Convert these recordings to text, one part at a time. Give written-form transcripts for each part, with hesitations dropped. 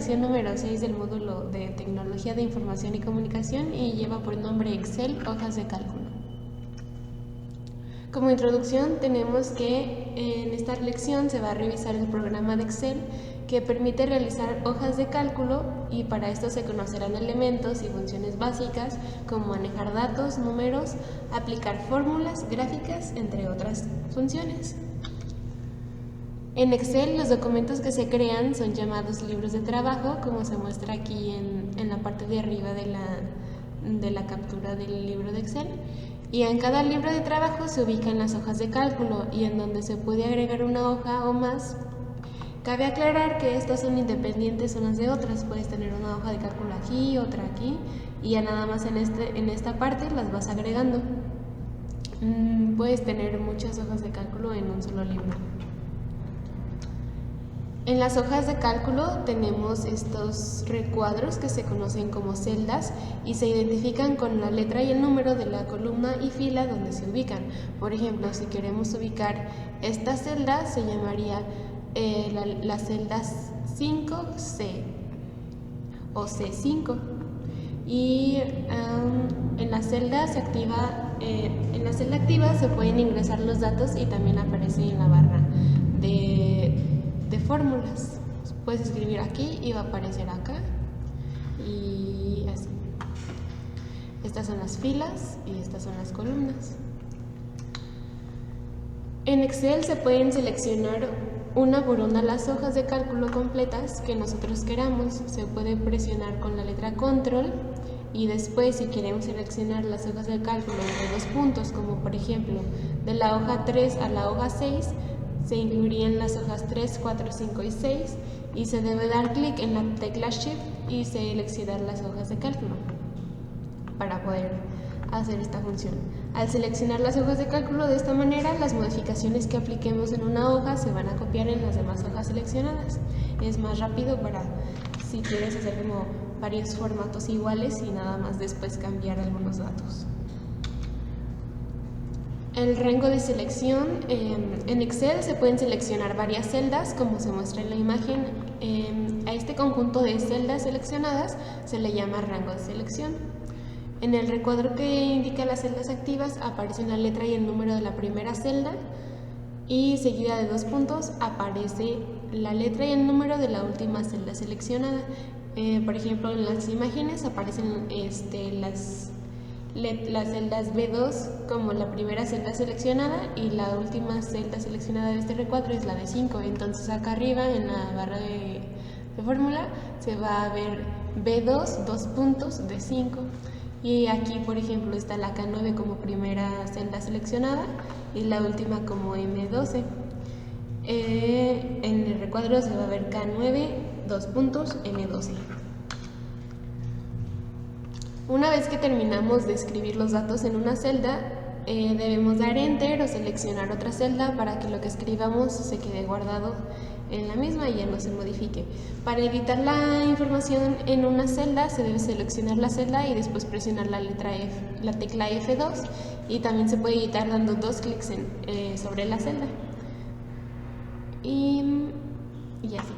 lección número 6 del módulo de Tecnología de Información y Comunicación y lleva por nombre Excel, hojas de cálculo. Como introducción tenemos que en esta lección se va a revisar el programa de Excel que permite realizar hojas de cálculo y para esto se conocerán elementos y funciones básicas como manejar datos, números, aplicar fórmulas, gráficas, entre otras funciones. En Excel los documentos que se crean son llamados libros de trabajo, como se muestra aquí en la parte de arriba de la captura del libro de Excel. Y en cada libro de trabajo se ubican las hojas de cálculo y en donde se puede agregar una hoja o más. Cabe aclarar que estas son independientes unas de otras, puedes tener una hoja de cálculo aquí, otra aquí y ya nada más en esta parte las vas agregando. Puedes tener muchas hojas de cálculo en un solo libro. En las hojas de cálculo tenemos estos recuadros que se conocen como celdas y se identifican con la letra y el número de la columna y fila donde se ubican. Por ejemplo, si queremos ubicar esta celda, se llamaría la celda 5C o C5. Y en la celda activa se pueden ingresar los datos y también aparece en la barra de fórmulas. Puedes escribir aquí y va a aparecer acá y así. Estas son las filas y estas son las columnas. En Excel se pueden seleccionar una por una las hojas de cálculo completas que nosotros queramos. Se puede presionar con la letra Control y después, si queremos seleccionar las hojas de cálculo entre dos puntos, como por ejemplo de la hoja 3 a la hoja 6, se incluirían las hojas 3, 4, 5 y 6 y se debe dar clic en la tecla Shift y seleccionar las hojas de cálculo para poder hacer esta función. Al seleccionar las hojas de cálculo de esta manera, las modificaciones que apliquemos en una hoja se van a copiar en las demás hojas seleccionadas. Es más rápido para si quieres hacer como varios formatos iguales y nada más después cambiar algunos datos. El rango de selección en Excel se pueden seleccionar varias celdas como se muestra en la imagen. A este conjunto de celdas seleccionadas se le llama rango de selección. En el recuadro que indica las celdas activas aparece la letra y el número de la primera celda y seguida de dos puntos aparece la letra y el número de la última celda seleccionada. Por ejemplo, en las imágenes aparecen las celdas B2 como la primera celda seleccionada y la última celda seleccionada de este recuadro es la de 5. Entonces acá arriba en la barra de fórmula se va a ver B2, dos puntos de 5. Y aquí, por ejemplo, está la K9 como primera celda seleccionada y la última como M12. En el recuadro se va a ver K9, dos puntos, M12. Una vez que terminamos de escribir los datos en una celda, debemos dar Enter o seleccionar otra celda para que lo que escribamos se quede guardado en la misma y ya no se modifique. Para editar la información en una celda se debe seleccionar la celda y después presionar la tecla F2 y también se puede editar dando dos clics sobre la celda y así.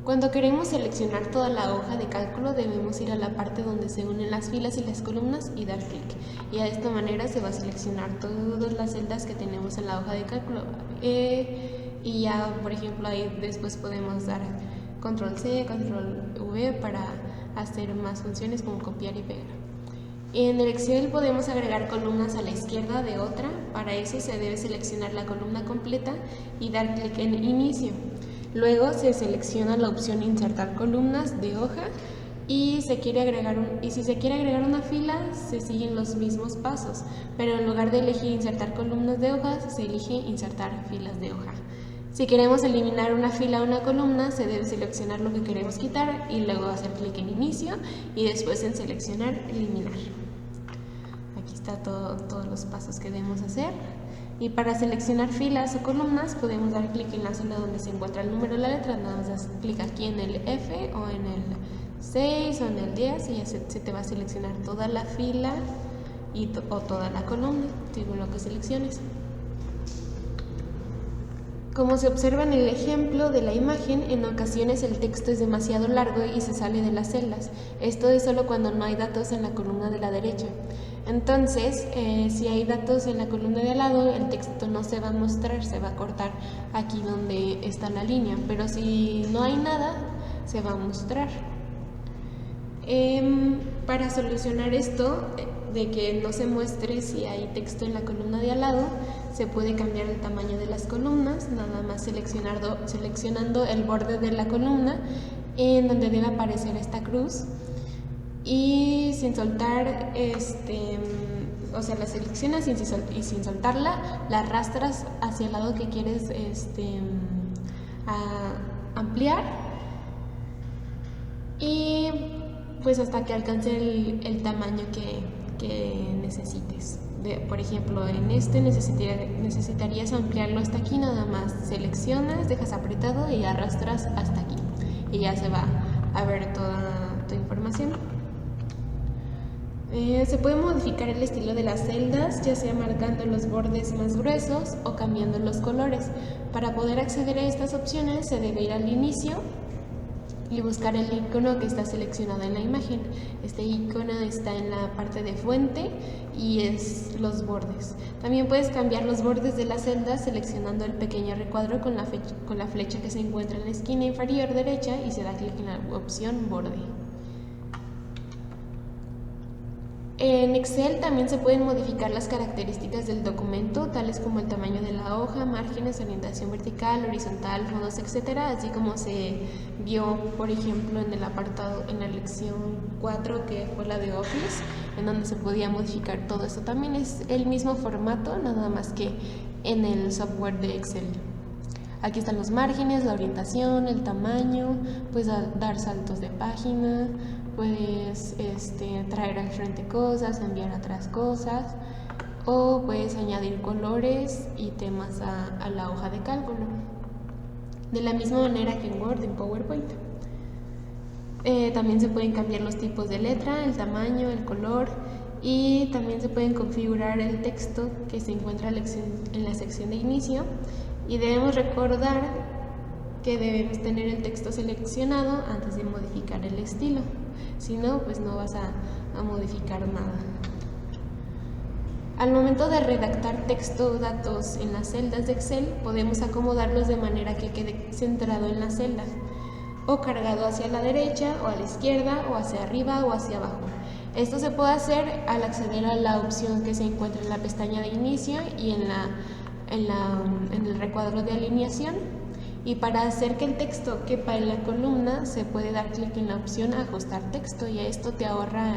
Cuando queremos seleccionar toda la hoja de cálculo debemos ir a la parte donde se unen las filas y las columnas y dar clic. Y de esta manera se va a seleccionar todas las celdas que tenemos en la hoja de cálculo. Y ya, por ejemplo, ahí después podemos dar control C, control V para hacer más funciones como copiar y pegar. En el Excel podemos agregar columnas a la izquierda de otra. Para eso se debe seleccionar la columna completa y dar clic en Inicio. Luego se selecciona la opción Insertar columnas de hoja y si se quiere agregar una fila se siguen los mismos pasos, pero en lugar de elegir Insertar columnas de hojas se elige Insertar filas de hoja. Si queremos eliminar una fila o una columna se debe seleccionar lo que queremos quitar y luego hacer clic en Inicio y después en Seleccionar Eliminar. Aquí está todos los pasos que debemos hacer. Y para seleccionar filas o columnas podemos dar clic en la celda donde se encuentra el número de la letra, nada más das clic aquí en el F o en el 6 o en el 10 y ya se te va a seleccionar toda la fila o toda la columna, según lo que selecciones. Como se observa en el ejemplo de la imagen, en ocasiones el texto es demasiado largo y se sale de las celdas. Esto es solo cuando no hay datos en la columna de la derecha. Entonces, si hay datos en la columna de al lado, el texto no se va a mostrar, se va a cortar aquí donde está la línea. Pero si no hay nada, se va a mostrar. Para solucionar esto, de que no se muestre si hay texto en la columna de al lado, se puede cambiar el tamaño de las columnas, nada más seleccionando el borde de la columna en donde debe aparecer esta cruz, y sin soltar, o sea, la seleccionas y sin soltarla, la arrastras hacia el lado que quieres ampliar, y pues hasta que alcance el tamaño que necesites. Por ejemplo, en necesitarías ampliarlo hasta aquí, nada más seleccionas, dejas apretado y arrastras hasta aquí, y ya se va a ver toda tu información. Se puede modificar el estilo de las celdas, ya sea marcando los bordes más gruesos o cambiando los colores. Para poder acceder a estas opciones se debe ir al inicio y buscar el icono que está seleccionado en la imagen. Este icono está en la parte de fuente y es los bordes. También puedes cambiar los bordes de las celdas seleccionando el pequeño recuadro con la flecha que se encuentra en la esquina inferior derecha y se da clic en la opción borde. En Excel también se pueden modificar las características del documento, tales como el tamaño de la hoja, márgenes, orientación vertical, horizontal, fondos, etc., así como se vio, por ejemplo, en el apartado, en la lección 4, que fue la de Office, en donde se podía modificar todo esto. También es el mismo formato, nada más que en el software de Excel. Aquí están los márgenes, la orientación, el tamaño, puedes dar saltos de página, puedes traer al frente cosas, enviar atrás cosas, o puedes añadir colores y temas a la hoja de cálculo, de la misma manera que en Word, en PowerPoint. También se pueden cambiar los tipos de letra, el tamaño, el color, y también se pueden configurar el texto que se encuentra en la sección de inicio, y debemos recordar que debemos tener el texto seleccionado antes de modificar el estilo. Si no, pues no vas a modificar nada. Al momento de redactar texto o datos en las celdas de Excel, podemos acomodarlos de manera que quede centrado en la celda, o cargado hacia la derecha, o a la izquierda, o hacia arriba, o hacia abajo. Esto se puede hacer al acceder a la opción que se encuentra en la pestaña de inicio y en el recuadro de alineación. Y para hacer que el texto quepa en la columna, se puede dar clic en la opción ajustar texto, y esto te ahorra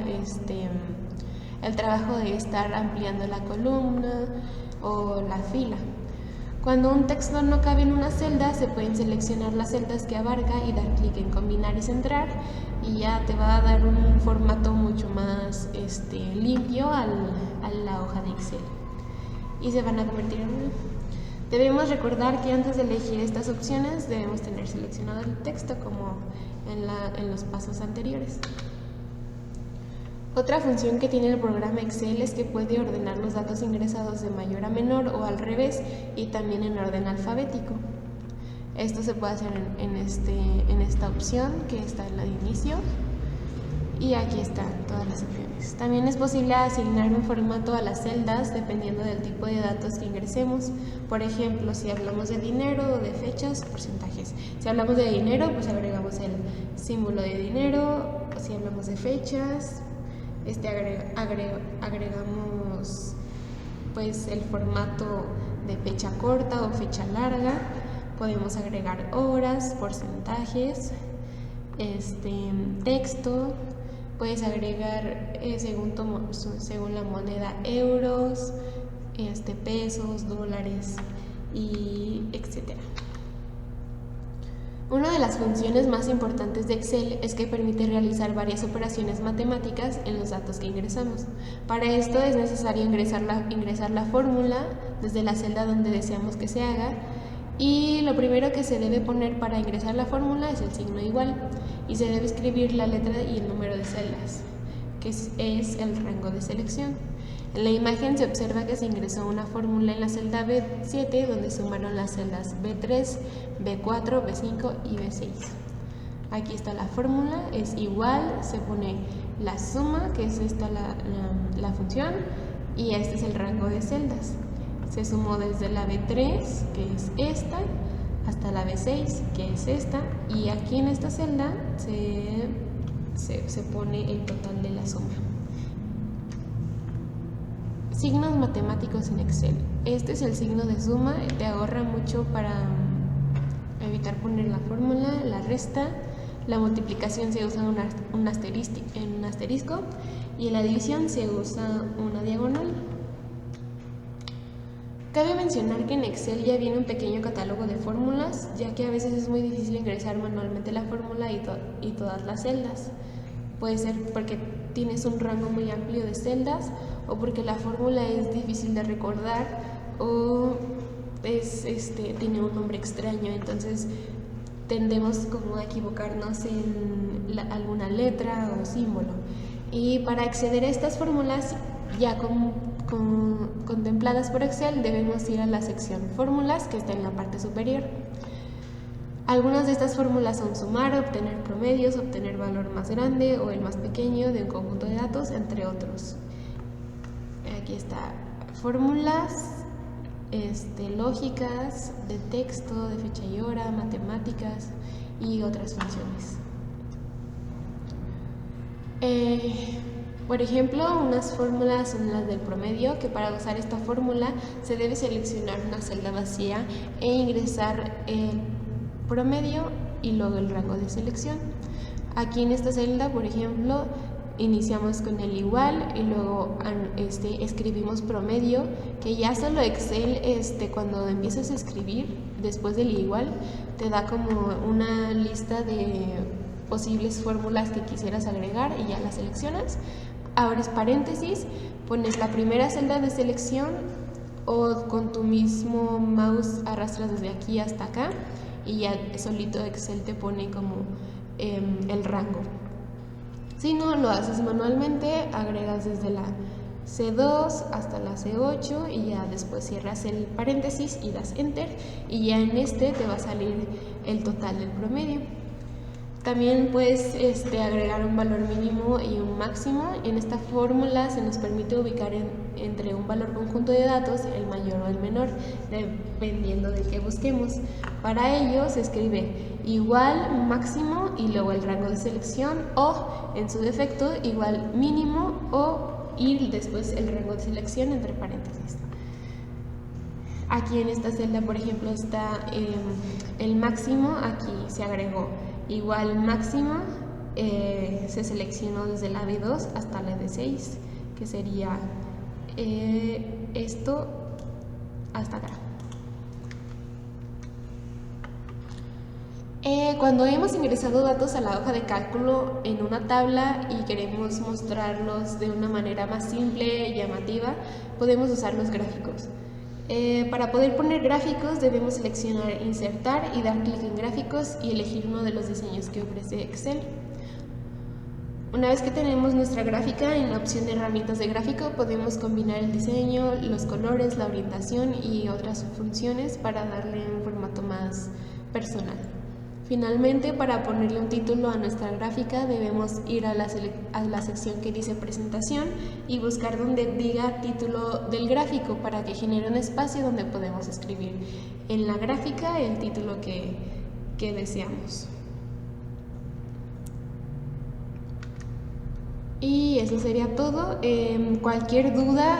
el trabajo de estar ampliando la columna o la fila. Cuando un texto no cabe en una celda, se pueden seleccionar las celdas que abarca y dar clic en combinar y centrar, y ya te va a dar un formato mucho más limpio a la hoja de Excel, y se van a convertir en uno. Debemos recordar que antes de elegir estas opciones debemos tener seleccionado el texto, como en los pasos anteriores. Otra función que tiene el programa Excel es que puede ordenar los datos ingresados de mayor a menor o al revés, y también en orden alfabético. Esto se puede hacer en esta opción que está en la de inicio, y aquí están todas las opciones. También es posible asignar un formato a las celdas dependiendo del tipo de datos que ingresemos. Por ejemplo, si hablamos de dinero o de fechas, porcentajes. Si hablamos de dinero, pues agregamos el símbolo de dinero. Si hablamos de fechas, agregamos pues el formato de fecha corta o fecha larga. Podemos agregar horas, porcentajes, texto. Puedes agregar según la moneda euros, pesos, dólares, y etcétera. Una de las funciones más importantes de Excel es que permite realizar varias operaciones matemáticas en los datos que ingresamos. Para esto es necesario ingresar la fórmula desde la celda donde deseamos que se haga, y lo primero que se debe poner para ingresar la fórmula es el signo igual, y se debe escribir la letra y el número de celdas, que es el rango de selección. En la imagen se observa que se ingresó una fórmula en la celda B7 donde sumaron las celdas B3, B4, B5 y B6. Aquí está la fórmula, es igual, se pone la suma, que es esta la función, y este es el rango de celdas. Se sumó desde la B3, que es esta, hasta la B6, que es esta, y aquí en esta celda se pone el total de la suma. Signos matemáticos en Excel. Este es el signo de suma, te ahorra mucho para evitar poner la fórmula, la resta. La multiplicación se usa un asterisco y en la división se usa una diagonal. Cabe mencionar que en Excel ya viene un pequeño catálogo de fórmulas, ya que a veces es muy difícil ingresar manualmente la fórmula y todas las celdas. Puede ser porque tienes un rango muy amplio de celdas o porque la fórmula es difícil de recordar o tiene un nombre extraño, entonces tendemos como a equivocarnos en alguna letra o símbolo. Y para acceder a estas fórmulas ya contempladas por Excel debemos ir a la sección Fórmulas, que está en la parte superior. Algunas de estas fórmulas son sumar, obtener promedios, obtener valor más grande o el más pequeño de un conjunto de datos, entre otros. Aquí está fórmulas lógicas, de texto, de fecha y hora, matemáticas y otras funciones. Por ejemplo, unas fórmulas son las del promedio, que para usar esta fórmula se debe seleccionar una celda vacía e ingresar el promedio y luego el rango de selección. Aquí en esta celda, por ejemplo, iniciamos con el igual y luego escribimos promedio, que ya solo Excel cuando empiezas a escribir después del igual te da como una lista de posibles fórmulas que quisieras agregar y ya las seleccionas, abres paréntesis, pones la primera celda de selección o con tu mismo mouse arrastras desde aquí hasta acá y ya solito Excel te pone como el rango. Si no lo haces manualmente, agregas desde la C2 hasta la C8 y ya después cierras el paréntesis y das Enter y ya en te va a salir el total del promedio. También puedes agregar un valor mínimo y un máximo. En esta fórmula se nos permite ubicar entre un valor conjunto de datos, el mayor o el menor, dependiendo de qué busquemos. Para ello se escribe igual máximo y luego el rango de selección o, en su defecto, igual mínimo y después el rango de selección entre paréntesis. Aquí en esta celda, por ejemplo, está el máximo, aquí se agregó igual máximo, se seleccionó desde la B2 hasta la D6, que sería esto hasta acá. Cuando hemos ingresado datos a la hoja de cálculo en una tabla y queremos mostrarlos de una manera más simple y llamativa, podemos usar los gráficos. Para poder poner gráficos debemos seleccionar insertar y dar clic en gráficos y elegir uno de los diseños que ofrece Excel. Una vez que tenemos nuestra gráfica, en la opción de herramientas de gráfico podemos combinar el diseño, los colores, la orientación y otras funciones para darle un formato más personal. Finalmente, para ponerle un título a nuestra gráfica debemos ir a la sección que dice presentación y buscar donde diga título del gráfico para que genere un espacio donde podemos escribir en la gráfica el título que deseamos. Y eso sería todo. Cualquier duda,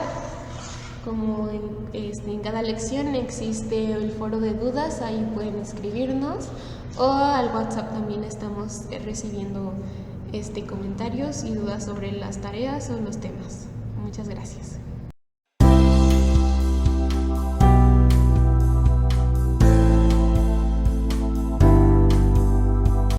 como en cada lección existe el foro de dudas, ahí pueden escribirnos, o al WhatsApp también estamos recibiendo comentarios y dudas sobre las tareas o los temas. Muchas gracias.